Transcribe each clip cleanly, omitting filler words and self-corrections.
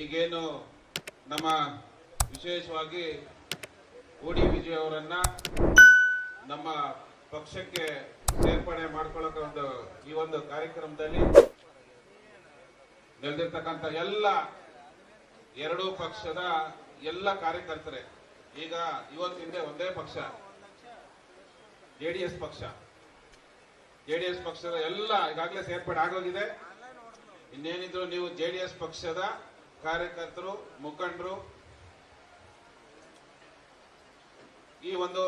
ಈಗೇನು ನಮ್ಮ ವಿಶೇಷವಾಗಿ ಓಡಿ ವಿಜಯ್ ಅವರನ್ನ ನಮ್ಮ ಪಕ್ಷಕ್ಕೆ ಸೇರ್ಪಡೆ ಮಾಡ್ಕೊಳ್ಳೋಕೆ ಈ ಒಂದು ಕಾರ್ಯಕ್ರಮದಲ್ಲಿ ನೆಲೆದಿರ್ತಕ್ಕಂಥ ಎಲ್ಲ ಎರಡೂ ಪಕ್ಷದ ಎಲ್ಲ ಕಾರ್ಯಕರ್ತರೇ ಈಗ ಇವತ್ತಿಂದ ಒಂದೇ ಪಕ್ಷ ಜೆಡಿಎಸ್ ಪಕ್ಷದ ಎಲ್ಲ ಈಗಾಗಲೇ ಸೇರ್ಪಡೆ ಆಗೋಗಿದೆ. ಇನ್ನೇನಿದ್ರು ನೀವು ಜೆಡಿಎಸ್ ಪಕ್ಷದ ಕಾರ್ಯಕರ್ತರು ಮುಖಂಡರು ಈ ಒಂದು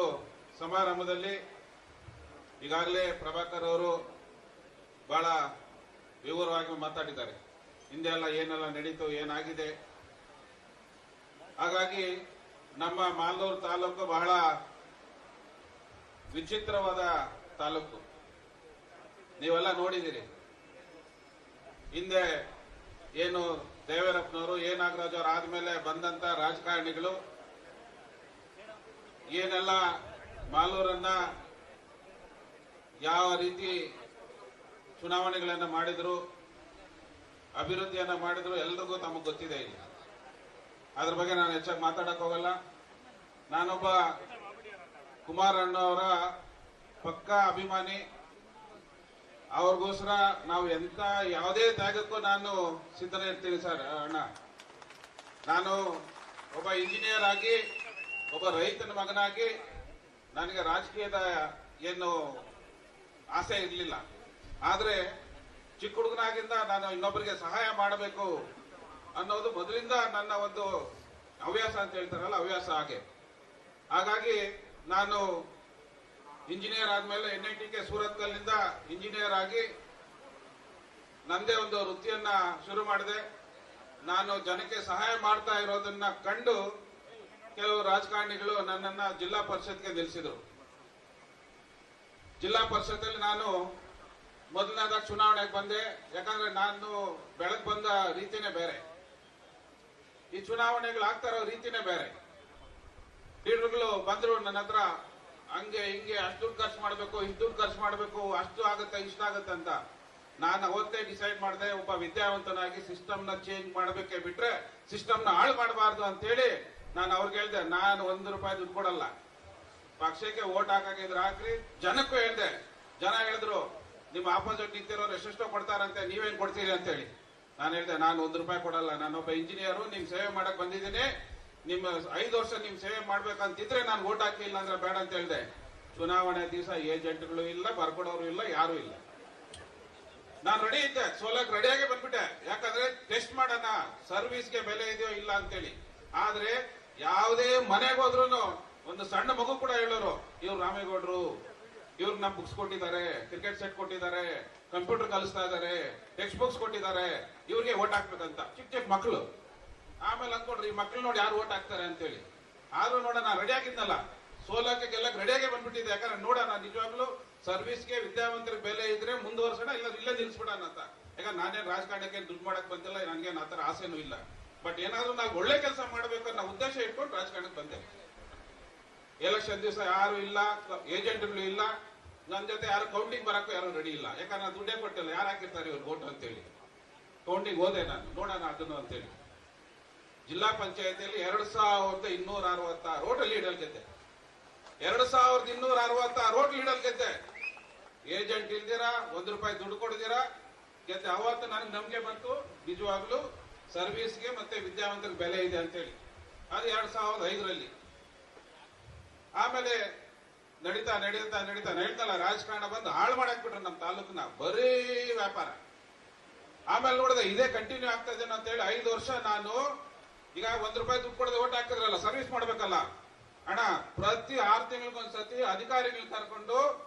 ಸಮಾರಂಭದಲ್ಲಿ ಈಗಾಗಲೇ ಪ್ರಭಾಕರ್ ಅವರು ಬಹಳ ವಿವರವಾಗಿ ಮಾತಾಡಿದ್ದಾರೆ. ಹಿಂದೆಲ್ಲ ಏನೆಲ್ಲ ನಡೀತು, ಏನಾಗಿದೆ. ಹಾಗಾಗಿ ನಮ್ಮ ಮಾಲೂರು ತಾಲೂಕು ಬಹಳ ವಿಚಿತ್ರವಾದ ತಾಲೂಕು. ನೀವೆಲ್ಲ ನೋಡಿದಿರಿ. ಹಿಂದೆ ಏನು ದೇವೇರಪ್ಪನವರು ಎ ನಾಗರಾಜ್ ಅವರು ಆದ್ಮೇಲೆ ಬಂದಂತ ರಾಜಕಾರಣಿಗಳು ಏನೆಲ್ಲ ಮಾಲೂರನ್ನ ಯಾವ ರೀತಿ ಚುನಾವಣೆಗಳನ್ನ ಮಾಡಿದ್ರು, ಅಭಿವೃದ್ಧಿಯನ್ನ ಮಾಡಿದ್ರು, ಎಲ್ರಿಗೂ ತಮಗೆ ಗೊತ್ತಿದೆ. ಇಲ್ಲ ಅದ್ರ ಬಗ್ಗೆ ನಾನು ಹೆಚ್ಚಾಗಿ ಮಾತಾಡಕ್ ಹೋಗಲ್ಲ. ನಾನೊಬ್ಬ ಕುಮಾರಣ್ಣವರ ಪಕ್ಕಾ ಅಭಿಮಾನಿ. ಅವ್ರಿಗೋಸ್ಕರ ನಾವು ಎಂತ ಯಾವುದೇ ತ್ಯಾಗಕ್ಕೂ ನಾನು ಸಿದ್ಧನೇ ಇರ್ತೀನಿ ಸರ್. ಅಣ್ಣ, ನಾನು ಒಬ್ಬ ಇಂಜಿನಿಯರ್ ಆಗಿ, ಒಬ್ಬ ರೈತನ ಮಗನಾಗಿ ನನಗೆ ರಾಜಕೀಯದ ಏನು ಆಸೆ ಇರಲಿಲ್ಲ. ಆದ್ರೆ ಚಿಕ್ಕ ಹುಡುಗನಾಗಿಂದ ನಾನು ಇನ್ನೊಬ್ಬರಿಗೆ ಸಹಾಯ ಮಾಡಬೇಕು ಅನ್ನೋದು ಮೊದಲಿಂದ ನನ್ನ ಒಂದು ಹವ್ಯಾಸ ಅಂತ ಹೇಳ್ತಾರಲ್ಲ, ಹವ್ಯಾಸ ಹಾಗೆ. ಹಾಗಾಗಿ ನಾನು ಇಂಜಿನಿಯರ್ ಆದ್ಮೇಲೆ NITಗೆ ಸೂರತ್ಕಲ್ನಿಂದ ಇಂಜಿನಿಯರ್ ಆಗಿ ನಂದೇ ಒಂದು ವೃತ್ತಿಯನ್ನ ಶುರು ಮಾಡಿದೆ. ನಾನು ಜನಕ್ಕೆ ಸಹಾಯ ಮಾಡ್ತಾ ಇರೋದನ್ನ ಕಂಡು ಕೆಲವು ರಾಜಕಾರಣಿಗಳು ನನ್ನನ್ನ ಜಿಲ್ಲಾ ಪರಿಷತ್ಗೆ ನಿಲ್ಲಿಸಿದ್ರು. ಜಿಲ್ಲಾ ಪರಿಷತ್ತಲ್ಲಿ ನಾನು ಮೊದಲನೇದಾಗಿ ಚುನಾವಣೆಗೆ ಬಂದೆ. ಯಾಕಂದ್ರೆ ನಾನು ಬೆಳಗ್ಗೆ ಬಂದ ರೀತಿನೇ ಬೇರೆ, ಈ ಚುನಾವಣೆಗಳು ಆಗ್ತಾ ಇರೋ ರೀತಿನೇ ಬೇರೆ. ಲೀಡರ್ಗಳು ಬಂದ್ರು ನನ್ನ ಹತ್ರ, ಹಂಗೆ ಹಿಂಗೆ ಅಷ್ಟು ದುಡ್ಡು ಖರ್ಚು ಮಾಡಬೇಕು, ಇಷ್ಟು ದುಡ್ಡು ಖರ್ಚು ಮಾಡಬೇಕು, ಅಷ್ಟು ಆಗುತ್ತೆ ಇಷ್ಟ ಆಗುತ್ತೆ ಅಂತ. ನಾನು ಅವತ್ತೇ ಡಿಸೈಡ್ ಮಾಡಿದೆ, ಒಬ್ಬ ವಿದ್ಯಾವಂತನಾಗಿ ಸಿಸ್ಟಮ್ನ ಚೇಂಜ್ ಮಾಡಬೇಕೇ ಬಿಟ್ರೆ ಸಿಸ್ಟಮ್ನ ಹಾಳು ಮಾಡಬಾರ್ದು ಅಂತ ಹೇಳಿ ನಾನು ಅವ್ರಿಗೆ ಹೇಳ್ದೆ, ನಾನು ₹1 ದುಡ್ಡು ಕೊಡಲ್ಲ, ಪಕ್ಷಕ್ಕೆ ಓಟ್ ಹಾಕಿದ್ರೆ ಹಾಕ್ರಿ. ಜನಕ್ಕೂ ಹೇಳ್ದೆ. ಜನ ಹೇಳಿದ್ರು, ನಿಮ್ಮ ಆಪೋಸಿಟ್ ನಿಂತಿರೋರು ಎಷ್ಟೆಷ್ಟೋ ಕೊಡ್ತಾರಂತೆ, ನೀವೇನ್ ಕೊಡ್ತೀರಿ ಅಂತ ಹೇಳಿ. ನಾನು ಹೇಳ್ದೆ, ನಾನು ₹1 ಕೊಡಲ್ಲ, ನಾನೊಬ್ಬ ಇಂಜಿನಿಯರು, ನಿಮ್ ಸೇವೆ ಮಾಡಕ್ ಬಂದಿದ್ದೀನಿ. ನಿಮ್ಮ 5 ವರ್ಷ ನಿಮ್ ಸೇವೆ ಮಾಡ್ಬೇಕಂತಿದ್ರೆ ನಾನು ಓಟ್ ಹಾಕಿಲ್ಲ ಅಂದ್ರೆ ಬೇಡ ಅಂತ ಹೇಳ್ದೆ. ಚುನಾವಣೆ ದಿವಸ ಏಜೆಂಟ್ಗಳು ಇಲ್ಲ, ಬರ್ಕೊಡೋರು ಇಲ್ಲ, ಯಾರು ಇಲ್ಲ. ನಾನು ರೆಡಿ ಇದ್ದೆ, ಸೋಲಕ್ ರೆಡಿಯಾಗಿ ಬಂದ್ಬಿಟ್ಟೆ. ಯಾಕಂದ್ರೆ ಟೆಸ್ಟ್ ಮಾಡೋಣ ಸರ್ವಿಸ್ಗೆ ಬೆಲೆ ಇದೆಯೋ ಇಲ್ಲ ಅಂತೇಳಿ. ಆದ್ರೆ ಯಾವುದೇ ಮನೆಗೆ ಹೋದ್ರು ಒಂದು ಸಣ್ಣ ಮಗು ಕೂಡ ಹೇಳೋರು, ಇವ್ರು ರಾಮೇಗೌಡರು, ಇವ್ರಿಗೆ ನಮ್ ಬುಕ್ಸ್ ಕೊಟ್ಟಿದ್ದಾರೆ, ಕ್ರಿಕೆಟ್ ಸೆಟ್ ಕೊಟ್ಟಿದ್ದಾರೆ, ಕಂಪ್ಯೂಟರ್ ಕಲಿಸ್ತಾ ಇದಾರೆ, ಟೆಕ್ಸ್ಟ್ ಬುಕ್ಸ್ ಕೊಟ್ಟಿದ್ದಾರೆ, ಇವ್ರಿಗೆ ಓಟ್ ಹಾಕ್ಬೇಕಂತ. ಚಿಕ್ಕ ಚಿಕ್ಕ ಮಕ್ಕಳು. ಆಮೇಲೆ ಅನ್ಕೊಂಡ್ರಿ, ಈ ಮಕ್ಳು ನೋಡಿ ಯಾರು ಓಟ್ ಹಾಕ್ತಾರೆ ಅಂತೇಳಿ. ಆದ್ರೂ ನೋಡೋಣ, ರೆಡಿ ಆಗಿದ್ನಲ್ಲ, ಸೋಲಕ್ಕೆ ಗೆಲ್ಲಕ್ಕೆ ರೆಡಿಯಾಗಿ ಬಂದ್ಬಿಟ್ಟಿದೆ. ಯಾಕಂದ್ರೆ ನೋಡೋಣ ನಿಜವಾಗ್ಲೂ ಸರ್ವಿಸ್ಗೆ ವಿದ್ಯಾವಂತರಿಗೆ ಬೆಲೆ ಇದ್ರೆ ಮುಂದುವರ್ಸೋಣ, ಇಲ್ಲ ಇಲ್ಲೇ ನಿಲ್ಸ್ಬಿಡೋಣ ಅಂತ. ಯಾಕಂದ್ರೆ ನಾನೇನ್ ರಾಜಕಾರಣಕ್ಕೆ ದುಡ್ಡು ಮಾಡಕ್ ಬಂದಿಲ್ಲ, ನನಗೇನು ಆತರ ಆಸೆನೂ ಇಲ್ಲ. ಬಟ್ ಏನಾದ್ರೂ ನಾವು ಒಳ್ಳೆ ಕೆಲಸ ಮಾಡ್ಬೇಕು ಅನ್ನೋ ಉದ್ದೇಶ ಇಟ್ಕೊಂಡು ರಾಜಕಾರಣಕ್ಕೆ ಬಂದೆ. ಎಲೆಕ್ಷನ್ ದಿವಸ ಯಾರು ಇಲ್ಲ, ಏಜೆಂಟ್ಗಳು ಇಲ್ಲ, ನನ್ನ ಜೊತೆ ಯಾರು ಕೌಂಟಿಂಗ್ ಬರಕ್ಕೂ ಯಾರು ರೆಡಿ ಇಲ್ಲ. ಯಾಕಂದ್ರೆ ನಾನು ದುಡ್ಡೇ ಕೊಟ್ಟಿಲ್ಲ, ಯಾರು ಹಾಕಿರ್ತಾರೆ ಇವ್ರು ಓಟ್ ಅಂತೇಳಿ. ಕೌಂಟಿಂಗ್ ಹೋದೆ ನಾನು, ನೋಡೋಣ ಅದನ್ನು ಅಂತೇಳಿ. ಜಿಲ್ಲಾ ಪಂಚಾಯತಿಯಲ್ಲಿ 2266 ಓಟ್ ಲೀಡರ್ ಗೆದ್ದೆ. 2266 ಓಟ್ ಲೀಡರ್ ಗೆದ್ದೆ. ಏಜೆಂಟ್ ಇಲ್ದಿರಾ, ₹1 ದುಡ್ಡು ಕೊಡ್ದಿರಾ ಗೆದ್ದೆ. ಅವತ್ತು ನನಗೆ ನಂಬಿಕೆ ಬಂತು, ನಿಜವಾಗ್ಲೂ ಸರ್ವಿಸ್ಗೆ ಮತ್ತೆ ವಿದ್ಯಾವಂತರಿಗೆ ಬೆಲೆ ಇದೆ ಅಂತೇಳಿ. ಅದು 2005ರಲ್ಲಿ. ಆಮೇಲೆ ನಡೀತಾ ರಾಜಕಾರಣ ಬಂದು ಹಾಳು ಮಾಡಾಕ್ಬಿಟ್ರು ನಮ್ಮ ತಾಲೂಕನ್ನ, ಬರೀ ವ್ಯಾಪಾರ. ಆಮೇಲೆ ನೋಡಿದೆ ಇದೇ ಕಂಟಿನ್ಯೂ ಆಗ್ತಾ ಇದ್ದೇನೆ ಅಂತ ಹೇಳಿ 5 ವರ್ಷ ನಾನು ಈಗ ₹1 ದುಡ್ಡು ಕೊಡದೆ ಓಟ್ ಹಾಕಿದ್ರಲ್ಲ, ಸರ್ವಿಸ್ ಮಾಡ್ಬೇಕಲ್ಲ ಅಣ್ಣ. ಪ್ರತಿ 6 ತಿಂಗಳಿಗೊಂದ್ಸತಿ ಅಧಿಕಾರಿಗಳು ಕರ್ಕೊಂಡು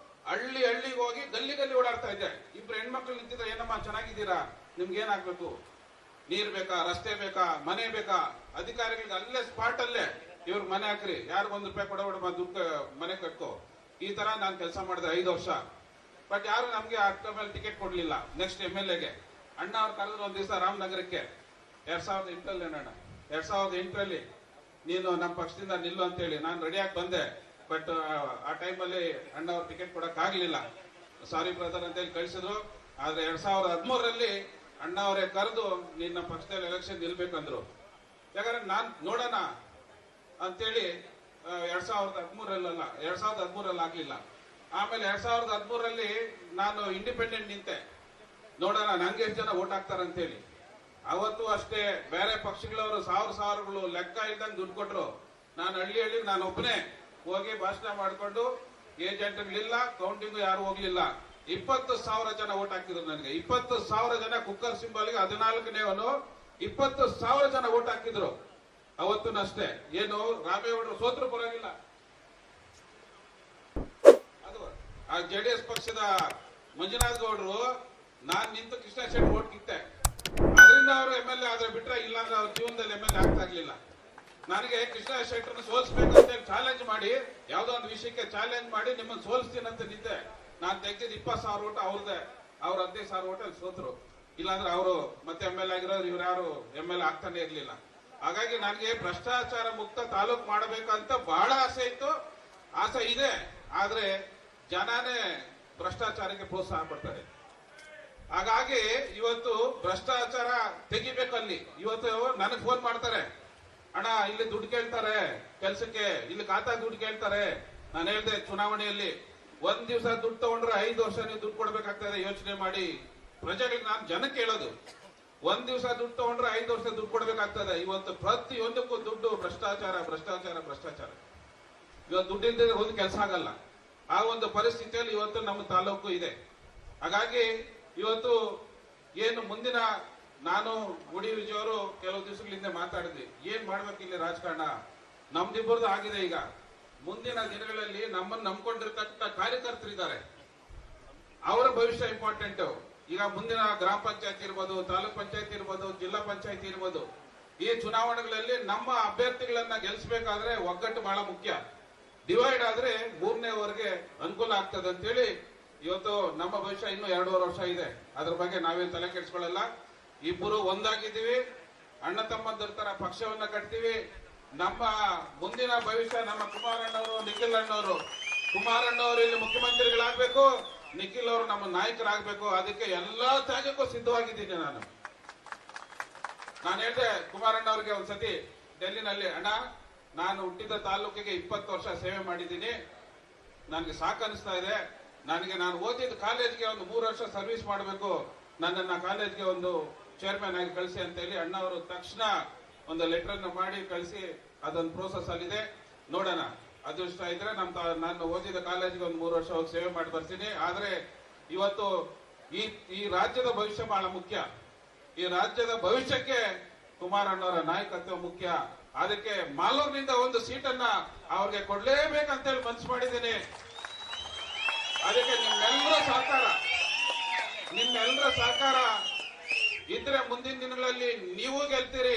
ಹಳ್ಳಿಗೆ ಹೋಗಿ ಗಲ್ಲಿ ಓಡಾಡ್ತಾ ಇದ್ದೆ. 2 ಹೆಣ್ಮಕ್ಳು ನಿಂತಿದ್ರೆ, ಏನಮ್ಮ ಚೆನ್ನಾಗಿದ್ದೀರಾ, ನಿಮ್ಗೆ ಏನಾಗ್ಬೇಕು, ನೀರ್ ಬೇಕಾ, ರಸ್ತೆ ಬೇಕಾ, ಮನೆ ಬೇಕಾ? ಅಧಿಕಾರಿಗಳಿಗೆ ಅಲ್ಲೇ ಸ್ಪಾಟ್ ಅಲ್ಲೇ ಇವ್ರಿಗೆ ಮನೆ ಹಾಕ್ರಿ, ಯಾರು ₹1 ಕೊಡಬೇಡ, ದುಡ್ಡು ಮನೆ ಕಟ್ಕೋ. ಈ ತರ ನಾನು ಕೆಲಸ ಮಾಡಿದೆ 5 ವರ್ಷ. ಬಟ್ ಯಾರು ನಮ್ಗೆ ಅಟ್ಟ ಮೇಲೆ ಟಿಕೆಟ್ ಕೊಡ್ಲಿಲ್ಲ. ನೆಕ್ಸ್ಟ್ MLAಗೆ ಅಣ್ಣ ಅವ್ರು ಕರೆದ್ರು ಒಂದ್ ದಿವಸ ರಾಮನಗರಕ್ಕೆ 2008ರಲ್ಲಿ. ಅಣ್ಣ 2008ರಲ್ಲಿ ನೀನು ನಮ್ಮ ಪಕ್ಷದಿಂದ ನಿಲ್ಲು ಅಂತೇಳಿ ನಾನು ರೆಡಿಯಾಗಿ ಬಂದೆ. ಬಟ್ ಆ ಟೈಮಲ್ಲಿ ಅಣ್ಣ ಅವ್ರು ಟಿಕೆಟ್ ಕೊಡಕ್ ಆಗ್ಲಿಲ್ಲ. ಸಾರಿ ಬ್ರದರ್ ಅಂತೇಳಿ ಕಳಿಸಿದ್ರು. ಆದ್ರೆ 2013ರಲ್ಲಿ ಅಣ್ಣ ಅವರೇ ಕರೆದು ನಿನ್ನ ಪಕ್ಷದಲ್ಲಿ ಎಲೆಕ್ಷನ್ ನಿಲ್ಬೇಕಂದ್ರು. ಯಾಕಂದ್ರೆ ನಾನ್ ನೋಡೋಣ ಅಂತೇಳಿ 2013 2013 ಆಗ್ಲಿಲ್ಲ. ಆಮೇಲೆ 2013 ನಾನು ಇಂಡಿಪೆಂಡೆಂಟ್ ನಿಂತೆ, ನೋಡೋಣ ನಂಗೆ ಎಷ್ಟು ಜನ ವೋಟ್ ಹಾಕ್ತಾರ ಅಂತೇಳಿ. ಅವತ್ತು ಅಷ್ಟೇ ಬೇರೆ ಪಕ್ಷಗಳವರು ಸಾವಿರಗಳು ಲೆಕ್ಕ ಇದ್ದಂಗೆ ದುಡ್ಡು ಕೊಟ್ರು. ನಾನು ಹಳ್ಳಿ ನಾನು ಒಬ್ಬನೇ ಹೋಗಿ ಭಾಷಣ ಮಾಡ್ಕೊಂಡು, ಏಜೆಂಟ್ಗಳಿಲ್ಲ, ಕೌಂಟಿಂಗ್ ಯಾರು ಹೋಗ್ಲಿಲ್ಲ. 20,000 ಜನ ವೋಟ್ ಹಾಕಿದ್ರು ನನಗೆ. 20,000 ಜನ ಕುಕ್ಕರ್ ಸಿಂಬಲ್ಗೆ 14ನೇವನು 20,000 ಜನ ವೋಟ್ ಹಾಕಿದ್ರು ಅವತ್ತು ಅಷ್ಟೇ. ಏನು ರಾಮೇಗೌಡರು ಸೋತ್ರು ಪರವಾಗಿಲ್ಲ, ಅದು ಆ JDS ಪಕ್ಷದ ಮಂಜುನಾಥ್ ಗೌಡರು ನಾನ್ ನಿಂತು ಕೃಷ್ಣ ಶೆಟ್ಟಿ ವೋಟ್ ಕಿತ್ತೆ, ಅದರಿಂದ ಅವರು MLA ಆದ್ರೆ ಬಿಟ್ರೆ ಇಲ್ಲ ಅಂದ್ರೆ ಅವ್ರ ಜೀವನದಲ್ಲಿ MLA ಆಗ್ತಾ ಇರ್ಲಿಲ್ಲ. ನನಗೆ ಕೃಷ್ಣ ಶೆಟ್ಟರ್ನ ಸೋಲ್ಸ್ಬೇಕಂತ ಚಾಲೆಂಜ್ ಮಾಡಿ, ಯಾವ್ದೋ ಒಂದು ವಿಷಯಕ್ಕೆ ಚಾಲೆಂಜ್ ಮಾಡಿ ನಿಮ್ಮನ್ನು ಸೋಲಿಸ್ತೀನಿ ಅಂತ ನಿಂತೆ. ನಾನು ತೆಗೆದಿದ್ದು 20,000 ಓಟ್ ಅವ್ರದ್ದೇ, ಅವ್ರ 15,000 ಓಟ್ ಅಲ್ಲಿ ಸೋತ್ರು. ಇಲ್ಲಾಂದ್ರೆ ಅವರು ಮತ್ತೆ MLA ಆಗಿರೋರು, ಇವ್ರು ಯಾರು MLA ಆಗ್ತಾನೆ ಇರ್ಲಿಲ್ಲ. ಹಾಗಾಗಿ ನನಗೆ ಭ್ರಷ್ಟಾಚಾರ ಮುಕ್ತ ತಾಲೂಕು ಮಾಡಬೇಕಂತ ಬಹಳ ಆಸೆ ಇತ್ತು, ಆಸೆ ಇದೆ. ಆದ್ರೆ ಜನನೇ ಭ್ರಷ್ಟಾಚಾರಕ್ಕೆ ಪ್ರೋತ್ಸಾಹ ಕೊಡ್ತಾರೆ. ಹಾಗಾಗಿ ಇವತ್ತು ಭ್ರಷ್ಟಾಚಾರ ತೆಗಿಬೇಕಲ್ಲಿ. ಇವತ್ತು ನನಗೆ ಫೋನ್ ಮಾಡ್ತಾರೆ, ಅಣ್ಣ ಇಲ್ಲಿ ದುಡ್ಡು ಕೇಳ್ತಾರೆ ಕೆಲ್ಸಕ್ಕೆ, ಇಲ್ಲಿ ಖಾತಾ ದುಡ್ಡು ಕೇಳ್ತಾರೆ. ನಾನು ಹೇಳ್ದೆ ಚುನಾವಣೆಯಲ್ಲಿ, ಒಂದ್ ದಿವಸ ದುಡ್ಡು ತಗೊಂಡ್ರೆ 5 ವರ್ಷ ನೀವು ದುಡ್ಡು ಕೊಡ್ಬೇಕಾಗ್ತದೆ, ಯೋಚನೆ ಮಾಡಿ. ಪ್ರಜೆಗಳಿಗೆ ನಾನು ಜನಕ್ಕೆ ಹೇಳೋದು, ಒಂದ್ ದಿವಸ ದುಡ್ಡು ತಗೊಂಡ್ರೆ 5 ವರ್ಷ ದುಡ್ಡು ಕೊಡ್ಬೇಕಾಗ್ತದೆ. ಇವತ್ತು ಪ್ರತಿಯೊಂದಕ್ಕೂ ದುಡ್ಡು, ಭ್ರಷ್ಟಾಚಾರ. ಇವತ್ತು ದುಡ್ಡು ಇಲ್ಲದೆ ಒಂದು ಕೆಲಸ ಆಗಲ್ಲ. ಆ ಒಂದು ಪರಿಸ್ಥಿತಿಯಲ್ಲಿ ಇವತ್ತು ನಮ್ಮ ತಾಲೂಕು ಇದೆ. ಹಾಗಾಗಿ ಇವತ್ತು ಏನು ಮುಂದಿನ, ನಾನು ಗುಡಿ ವಿಜಯ್ ಅವರು ಕೆಲವು ದಿವಸಗಳಿಂದ ಮಾತಾಡಿದ್ವಿ, ಏನ್ ಮಾಡ್ಬೇಕು ಇಲ್ಲಿ ರಾಜಕಾರಣ, ನಮ್ದಿಬ್ಬರದು ಆಗಿದೆ. ಈಗ ಮುಂದಿನ ದಿನಗಳಲ್ಲಿ ನಮ್ಮನ್ನು ನಂಬ್ಕೊಂಡಿರ್ತಕ್ಕಂಥ ಕಾರ್ಯಕರ್ತರಿದ್ದಾರೆ, ಅವರ ಭವಿಷ್ಯ ಇಂಪಾರ್ಟೆಂಟ್. ಈಗ ಮುಂದಿನ ಗ್ರಾಮ ಪಂಚಾಯತ್ ಇರ್ಬೋದು, ತಾಲೂಕ್ ಪಂಚಾಯತ್ ಇರ್ಬೋದು, ಜಿಲ್ಲಾ ಪಂಚಾಯತ್ ಇರ್ಬೋದು, ಈ ಚುನಾವಣೆಗಳಲ್ಲಿ ನಮ್ಮ ಅಭ್ಯರ್ಥಿಗಳನ್ನ ಗೆಲ್ಲಿಸಬೇಕಾದ್ರೆ ಒಗ್ಗಟ್ಟು ಬಹಳ ಮುಖ್ಯ. ಡಿವೈಡ್ ಆದ್ರೆ 3ನೇವರೆಗೆ ಅನುಕೂಲ ಆಗ್ತದೆ ಅಂತೇಳಿ ಇವತ್ತು ನಮ್ಮ ಭವಿಷ್ಯ ಇನ್ನೂ 2.5 ವರ್ಷ ಇದೆ. ಅದ್ರ ಬಗ್ಗೆ ನಾವೇನು ತಲೆ ಕೆಡಿಸ್ಕೊಳ್ಳಲ್ಲ. ಇಬ್ಬರು ಒಂದಾಗಿದ್ದೀವಿ, ಅಣ್ಣ ತಮ್ಮಂದ್ರ ತರ ಪಕ್ಷವನ್ನ ಕಟ್ತೀವಿ. ನಮ್ಮ ಮುಂದಿನ ಭವಿಷ್ಯ ನಮ್ಮ ಕುಮಾರಣ್ಣವರು, ನಿಖಿಲ್ ಅಣ್ಣವರು. ಕುಮಾರಣ್ಣವರು ಇಲ್ಲಿ ಮುಖ್ಯಮಂತ್ರಿಗಳಾಗಬೇಕು, ನಿಖಿಲ್ ಅವರು ನಮ್ಮ ನಾಯಕರಾಗಬೇಕು. ಅದಕ್ಕೆ ಎಲ್ಲಾ ತ್ಯಾಗಕ್ಕೂ ಸಿದ್ಧವಾಗಿದ್ದೀನಿ ನಾನು ಹೇಳಿದೆ ಕುಮಾರಣ್ಣವ್ರಿಗೆ ಒಂದ್ಸತಿ ಡೆಲ್ಲಿನಲ್ಲಿ, ಅಣ್ಣ ನಾನು ಹುಟ್ಟಿದ ತಾಲೂಕಿಗೆ 20 ವರ್ಷ ಸೇವೆ ಮಾಡಿದ್ದೀನಿ, ನನಗೆ ಸಾಕನಿಸ್ತಾ ಇದೆ. ನಾನು ಓದಿದ ಕಾಲೇಜ್ಗೆ ಒಂದು 3 ವರ್ಷ ಸರ್ವಿಸ್ ಮಾಡಬೇಕು, ನನ್ನನ್ನ ಕಾಲೇಜ್ಗೆ ಒಂದು ಚೇರ್ಮನ್ ಆಗಿ ಕಳಿಸಿ ಅಂತ ಹೇಳಿ ಅಣ್ಣವರು ತಕ್ಷಣ ಒಂದು ಲೆಟರ್ ಅನ್ನು ಮಾಡಿ ಕಳಿಸಿ, ಅದೊಂದು ಪ್ರೋಸೆಸ್ ಆಗಿದೆ. ನೋಡೋಣ, ಅದೃಷ್ಟ ಇದ್ರೆ ನಾನು ಓದಿದ ಕಾಲೇಜ್ಗೆ ಒಂದು 3 ವರ್ಷ ಹೋಗಿ ಸೇವೆ ಮಾಡಿ ಬರ್ತೀನಿ. ಆದ್ರೆ ಇವತ್ತು ಈ ರಾಜ್ಯದ ಭವಿಷ್ಯ ಬಹಳ ಮುಖ್ಯ. ಈ ರಾಜ್ಯದ ಭವಿಷ್ಯಕ್ಕೆ ಕುಮಾರಣ್ಣವರ ನಾಯಕತ್ವ ಮುಖ್ಯ. ಅದಕ್ಕೆ ಮಾಲೂರಿನಿಂದ ಒಂದು ಸೀಟನ್ನ ಅವ್ರಿಗೆ ಕೊಡ್ಲೇಬೇಕಂತೇಳಿ ಮನಸ್ಸು ಮಾಡಿದ್ದೀನಿ. ಅದಕ್ಕೆ ನಿಮ್ಮೆಲ್ಲರ ಸಹಕಾರ ಇದ್ರೆ ಮುಂದಿನ ದಿನಗಳಲ್ಲಿ ನೀವು ಗೆಲ್ತೀರಿ,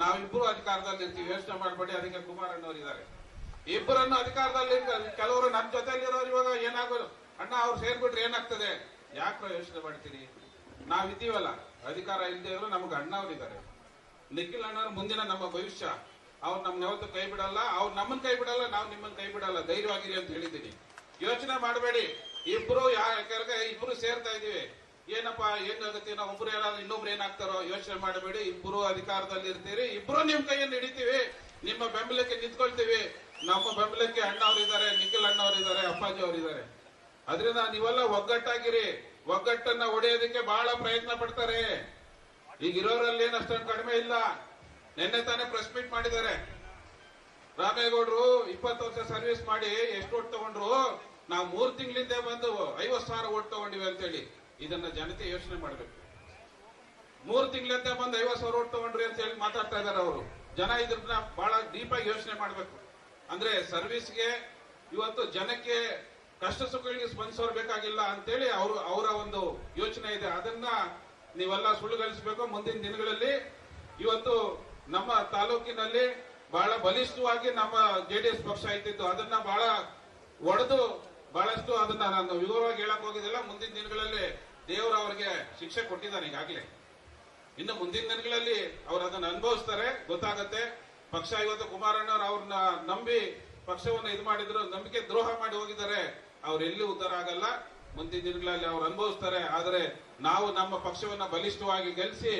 ನಾವಿಬ್ರು ಅಧಿಕಾರದಲ್ಲಿ ಇರ್ತೀವಿ, ಯೋಚನೆ ಮಾಡಬೇಡಿ. ಅದಕ್ಕೆ ಕುಮಾರಣ್ಣವ್ರು ಇದ್ದಾರೆ, ಇಬ್ಬರನ್ನು ಅಧಿಕಾರದಲ್ಲಿ. ಕೆಲವರು ನನ್ನ ಜೊತೆಲಿರೋರು ಇವಾಗ ಏನಾಗೋದು, ಅಣ್ಣ ಅವ್ರು ಸೇರ್ಬಿಟ್ರೆ ಏನಾಗ್ತದೆ, ಯಾಕೆ ಯೋಚನೆ ಮಾಡ್ತೀರಿ? ನಾವಿದ್ದೀವಲ್ಲ, ಅಧಿಕಾರ ಇಲ್ಲದೆ ಇದ್ರು ನಮ್ಗೆ ಅಣ್ಣವ್ರಿದ್ದಾರೆ. ನಿಖಿಲ್ ಅಣ್ಣವ್ರು ಮುಂದಿನ ನಮ್ಮ ಭವಿಷ್ಯ. ಅವ್ರು ನಮ್ನ ಯಾವತ್ತೂ ಕೈ ಬಿಡಲ್ಲ, ಅವ್ರು ನಮ್ಮನ್ನ ಕೈ ಬಿಡಲ್ಲ, ನಾವು ನಿಮ್ಮನ್ನ ಕೈ ಬಿಡಲ್ಲ. ಧೈರ್ಯವಾಗಿರಿ ಅಂತ ಹೇಳಿದ್ದೀನಿ. ಯೋಚನೆ ಮಾಡಬೇಡಿ. ಇಬ್ರು ಸೇರ್ತಾ ಇದೀವಿ, ಏನಪ್ಪಾ ಏನಾಗುತ್ತೆ, ನಾವು ಒಬ್ರು ಏನಾದ್ರು ಇನ್ನೊಬ್ರು ಏನಾಗ್ತಾರೋ ಯೋಚನೆ ಮಾಡಬೇಡಿ. ಇಬ್ರು ಅಧಿಕಾರದಲ್ಲಿ ಇರ್ತೀರಿ, ಇಬ್ರು ನಿಮ್ ಕೈಯನ್ನು ಹಿಡಿತೀವಿ, ನಿಮ್ಮ ಬೆಂಬಲಕ್ಕೆ ನಿಂತ್ಕೊಳ್ತೀವಿ. ನಮ್ಮ ಬೆಂಬಲಕ್ಕೆ ಅಣ್ಣವ್ರಿದ್ದಾರೆ, ನಿಖಿಲ್ ಅಣ್ಣವ್ರಿದ್ದಾರೆ, ಅಪ್ಪಾಜಿ ಅವರಿದ್ದಾರೆ. ಅದರಿಂದ ನೀವೆಲ್ಲ ಒಗ್ಗಟ್ಟಾಗಿರಿ. ಒಗ್ಗಟ್ಟನ್ನ ಒಡೆಯೋದಕ್ಕೆ ಬಹಳ ಪ್ರಯತ್ನ ಪಡ್ತಾರೆ. ಈಗ ಇರೋರಲ್ಲಿ ಏನು ಅಷ್ಟೊಂದು ಕಡಿಮೆ ಇಲ್ಲ. ನಿನ್ನೆ ತಾನೇ ಪ್ರೆಸ್ ಮೀಟ್ ಮಾಡಿದ್ದಾರೆ. ರಾಮೇಗೌಡರು 20 ವರ್ಷ ಸರ್ವಿಸ್ ಮಾಡಿ ಎಷ್ಟು ಓಟ್ ತಗೊಂಡ್ರು, ನಾವು 3 ತಿಂಗಳಿಂದ ಬಂದು 50,000 ಓಟ್ ತಗೊಂಡಿವಿ ಅಂತೇಳಿ. ಇದನ್ನ ಜನತೆ ಯೋಚನೆ ಮಾಡ್ಬೇಕು. 3 ತಿಂಗಳಿಂದ ಬಂದು 50,000 ಓಟ್ ತಗೊಂಡ್ರಿ ಅಂತ ಹೇಳಿ ಮಾತಾಡ್ತಾ ಇದಾರೆ ಅವರು. ಜನ ಇದ್ರನ್ನ ಬಹಳ ಡೀಪ್ ಆಗಿ ಯೋಚನೆ ಮಾಡ್ಬೇಕು. ಅಂದ್ರೆ ಸರ್ವಿಸ್ಗೆ ಇವತ್ತು ಜನಕ್ಕೆ ಕಷ್ಟ ಸುಖಗಳಿಗೆ ಸ್ಪಂದಿಸೋರು ಬೇಕಾಗಿಲ್ಲ ಅಂತೇಳಿ ಅವರ ಒಂದು ಯೋಚನೆ ಇದೆ. ಅದನ್ನ ನೀವೆಲ್ಲ ಸುಳ್ಳುಗಳಿಸಬೇಕು. ಮುಂದಿನ ದಿನಗಳಲ್ಲಿ ಇವತ್ತು ನಮ್ಮ ತಾಲೂಕಿನಲ್ಲಿ ಬಹಳ ಬಲಿಷ್ಠವಾಗಿ ನಮ್ಮ JDS ಪಕ್ಷ ಇದ್ದಿತ್ತು, ಅದನ್ನ ಬಹಳ ಒಡೆದು ಬಹಳಷ್ಟು ಅದನ್ನ ನಾನು ವಿವರವಾಗಿ ಹೇಳಕ್ ಹೋಗಿದ್ದಿಲ್ಲ. ಮುಂದಿನ ದಿನಗಳಲ್ಲಿ ದೇವರು ಅವರಿಗೆ ಶಿಕ್ಷೆ ಕೊಟ್ಟಿದ್ದಾನೆ ಈಗಾಗಲೇ. ಇನ್ನು ಮುಂದಿನ ದಿನಗಳಲ್ಲಿ ಅವರು ಅದನ್ನ ಅನುಭವಿಸ್ತಾರೆ, ಗೊತ್ತಾಗತ್ತೆ. ಪಕ್ಷ ಇವತ್ತು ಕುಮಾರಣ್ಣವ್ರು ಅವ್ರನ್ನ ನಂಬಿ ಪಕ್ಷವನ್ನು ಇದು ಮಾಡಿದ್ರು, ನಂಬಿಕೆ ದ್ರೋಹ ಮಾಡಿ ಹೋಗಿದ್ದಾರೆ. ಅವ್ರೆಲ್ಲಿ ಉದ್ಧಾರ ಆಗಲ್ಲ. ಮುಂದಿನ ದಿನಗಳಲ್ಲಿ ಅವ್ರು ಅನುಭವಿಸ್ತಾರೆ. ಆದರೆ ನಾವು ನಮ್ಮ ಪಕ್ಷವನ್ನ ಬಲಿಷ್ಠವಾಗಿ ಗೆಲ್ಲಿಸಿ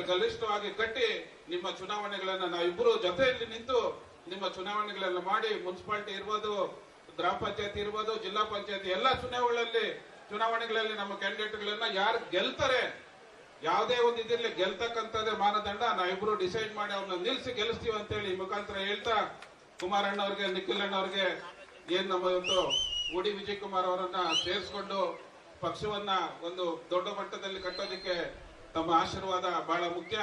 ಬಲಿಷ್ಠವಾಗಿ ಕಟ್ಟಿ ನಿಮ್ಮ ಚುನಾವಣೆಗಳನ್ನ ನಾವಿಬ್ಬರು ಜೊತೆಯಲ್ಲಿ ನಿಂತು ನಿಮ್ಮ ಚುನಾವಣೆಗಳೆಲ್ಲ ಮಾಡಿ, ಮುನ್ಸಿಪಾಲಿಟಿ ಇರ್ಬೋದು, ಗ್ರಾಮ ಪಂಚಾಯತಿ ಇರ್ಬೋದು, ಜಿಲ್ಲಾ ಪಂಚಾಯತಿ ಎಲ್ಲ ಚುನಾವಣೆಗಳಲ್ಲಿ ನಮ್ಮ ಕ್ಯಾಂಡಿಡೇಟ್ಗಳನ್ನ ಯಾರು ಗೆಲ್ತಾರೆ, ಯಾವುದೇ ಒಂದು ಇದಿರ್ಲಿ ಗೆಲ್ತಕ್ಕಂಥದ್ದೇ ಮಾನದಂಡ. ನಾವಿಬ್ರು ಡಿಸೈಡ್ ಮಾಡಿ ಅವ್ರನ್ನ ನಿಲ್ಸಿ ಗೆಲ್ಲಿಸ್ತೀವಿ ಅಂತೇಳಿ ಈ ಮುಖಾಂತರ ಹೇಳ್ತಾ, ಕುಮಾರಣ್ಣ ಅವ್ರಿಗೆ, ನಿಖಿಲ್ ಅಣ್ಣ ಅವ್ರಿಗೆ ಏನ್ ನಮ್ಮ ಇವತ್ತು ಉಡಿ ವಿಜಯ್ ಕುಮಾರ್ ಅವರನ್ನ ಸೇರಿಸ್ಕೊಂಡು ಪಕ್ಷವನ್ನ ಒಂದು ದೊಡ್ಡ ಮಟ್ಟದಲ್ಲಿ ಕಟ್ಟೋದಕ್ಕೆ ತಮ್ಮ ಆಶೀರ್ವಾದ ಬಹಳ ಮುಖ್ಯ.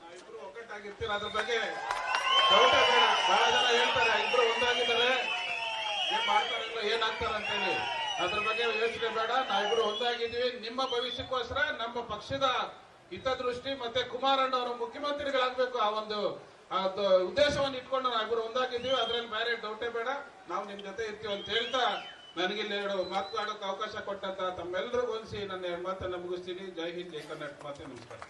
ನಾವಿಬ್ರು ಒಗ್ಗಟ್ಟಾಗಿರ್ತೀರ, ಅದ್ರ ಬಗ್ಗೆ ಡೌಟೇ ಬೇಡ. ಬಹಳ ಜನ ಹೇಳ್ತಾರೆ ಇಬ್ರು ಒಂದಾಗಿದ್ದಾರೆ, ಏನ್ ಮಾಡ್ತಾರಲ್ಲ ಏನಾಗ್ತಾರ ಅಂತೇಳಿ, ಅದ್ರ ಬಗ್ಗೆ ಯೋಚನೆ ಬೇಡ. ನಾವಿಬ್ರು ಒಂದಾಗಿದ್ದೀವಿ. ನಿಮ್ಮ ಭವಿಷ್ಯಕ್ಕೋಸ್ಕರ ನಮ್ಮ ಪಕ್ಷದ ಹಿತದೃಷ್ಟಿ ಮತ್ತೆ ಕುಮಾರಣ್ಣ ಅವರು ಮುಖ್ಯಮಂತ್ರಿಗಳಾಗಬೇಕು, ಆ ಒಂದು ಉದ್ದೇಶವನ್ನು ಇಟ್ಕೊಂಡು ನಾವಿಬ್ರು ಒಂದಾಗಿದ್ದೀವಿ. ಅದ್ರಲ್ಲಿ ಬೇರೆ ಡೌಟೇ ಬೇಡ. ನಾವು ನಿಮ್ ಜೊತೆ ಇರ್ತೀವಿ ಅಂತ ಹೇಳ್ತಾ ನನಗಿಲ್ಲಿ 2 ಮಾತನಾಡೋಕೆ ಅವಕಾಶ ಕೊಟ್ಟಂತ ತಮ್ಮೆಲ್ಲರಿಗೂ ಹೊಂದಿಸಿ ನನ್ನ 2 ಮಾತನ್ನ ಮುಗಿಸ್ತೀನಿ. ಜೈ ಹಿಂದ್, ಜೈ ಕರ್ನಾಟಕ ಮಾತೆ. ನಮಸ್ಕಾರ.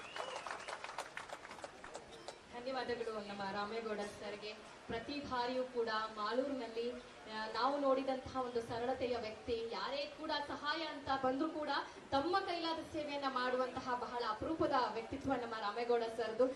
ಧನ್ಯವಾದಗಳು ನಮ್ಮ ರಾಮೇಗೌಡ ಸರ್ಗೆ. ಪ್ರತಿ ಬಾರಿಯೂ ಕೂಡ ಮಾಲೂರಿನಲ್ಲಿ ನಾವು ನೋಡಿದಂತಹ ಒಂದು ಸರಳತೆಯ ವ್ಯಕ್ತಿ, ಯಾರೇ ಕೂಡ ಸಹಾಯ ಅಂತ ಬಂದರೂ ಕೂಡ ತಮ್ಮ ಕೈಲಾದ ಸೇವೆಯನ್ನ ಮಾಡುವಂತಹ ಬಹಳ ಅಪರೂಪದ ವ್ಯಕ್ತಿತ್ವ ನಮ್ಮ ರಾಮೇಗೌಡ ಸರ್ದು.